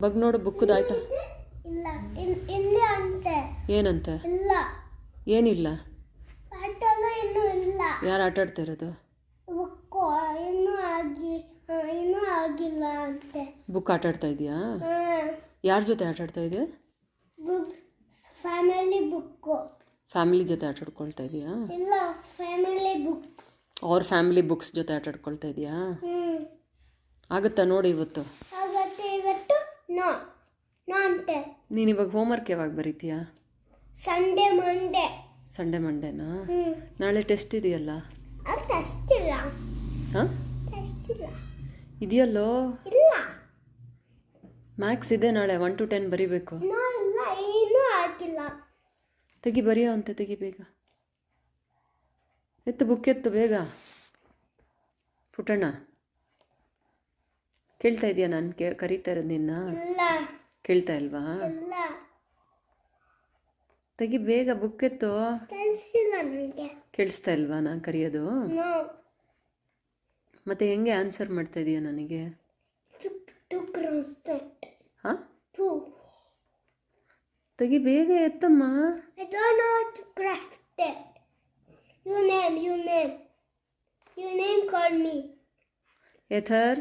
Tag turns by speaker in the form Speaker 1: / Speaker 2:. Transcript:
Speaker 1: ಬಗ್ ನೋಡು ಬುಕ್ಕದು ಆಯ್ತಾ?
Speaker 2: ಇಲ್ಲ ಇಲ್ಲ ಅಂತೆ.
Speaker 1: ಏನಂತೆ?
Speaker 2: ಇಲ್ಲ
Speaker 1: ಏನಿಲ್ಲ.
Speaker 2: ಆಟಲ್ಲ ಇನ್ನೂ ಇಲ್ಲ.
Speaker 1: ಯಾರು ಆಟ ಆಡ್ತಾ ಇರೋದು?
Speaker 2: ಬುಕ್ಕು ಇನ್ನೂ ಆಗಿಲ್ಲ ಅಂತೆ.
Speaker 1: ಬುಕ್ ಆಟ ಆಡ್ತಾ ಇದೆಯಾ? ಯಾರ ಜೊತೆ ಆಟ ಆಡ್ತಾ ಇದೆಯಾ?
Speaker 2: Book family book.
Speaker 1: ಫ್ಯಾಮಿಲಿ ಜೊತೆ ಆಟ ಆಡ್ಕೊಳ್ತಾ ಇದೆಯಾ?
Speaker 2: ಇಲ್ಲ ಫ್ಯಾಮಿಲಿ ಬುಕ್.
Speaker 1: ಅವ್ರ ಫ್ಯಾಮಿಲಿ ಬುಕ್ಸ್ ಜೊತೆ ಆಟ ಆಡ್ಕೊಳ್ತಾ ಇದೆಯಾ? ಆಗುತ್ತಾ ನೋಡಿ ಇವತ್ತು?
Speaker 2: ಆಗತ್ತೆ ಇವತ್ತು? ನೋ ನೋ ಅಂತೆ.
Speaker 1: ನೀನು ಇವಾಗ ಹೋಮ್ವರ್ಕ್ ಯಾವಾಗ ಬರೀತೀಯಾ? ಸಂಡೇ ಮಂಡೇನಾ? ನಾಳೆ ಟೆಸ್ಟ್ ಇದೆಯಲ್ಲ?
Speaker 2: ಅದು ಟೆಸ್ಟ್ ಇಲ್ಲ.
Speaker 1: ಹಾಂ
Speaker 2: ಟೆಸ್ಟ್ ಇಲ್ಲ.
Speaker 1: ಇದೆಯಲ್ಲೋ?
Speaker 2: ಇಲ್ಲ.
Speaker 1: ಮ್ಯಾಕ್ಸ್ ಇದೆ ನಾಳೆ 1 to 10 ಬರೀಬೇಕು.
Speaker 2: ಇಲ್ಲ ಏನೂ ಆಗಿಲ್ಲ.
Speaker 1: ತೆಗಿ ಬರೆಯೋ ಅಂತ ತೆಗಿ ಬೇಗ. ಎತ್ತು ಬುಕ್ ಎತ್ತು ಬೇಗ. ಪುಟ್ಟಣ್ಣ ಕೇಳ್ತಾ ಇದೆಯಾ? ನಾನು ಕರೀತಾ ಇರೋದು ನಿನ್ನ?
Speaker 2: ಇಲ್ಲ.
Speaker 1: ಕೇಳ್ತಾ ಇಲ್ವಾ?
Speaker 2: ಇಲ್ಲ.
Speaker 1: ತೆಗಿ ಬೇಗ ಬುಕ್ ಎತ್ತು.
Speaker 2: ಕೇಳಿಸಿಲ್ಲ ನನಗೆ.
Speaker 1: ಕೇಳಿಸ್ತಾ ಇಲ್ವಾ ನಾನು ಕರೆಯೋದು? ಮತ್ತೆ ಹೆಂಗೆ ಆನ್ಸರ್ ಮಾಡ್ತಾ ಇದೀಯಾ ನನಗೆ? ಹಾಂ ತೆಗಿ ಬೇಗ ಎತ್ತಮ್ಮ.
Speaker 2: I don't know how to craft it. You name call me.
Speaker 1: Ether.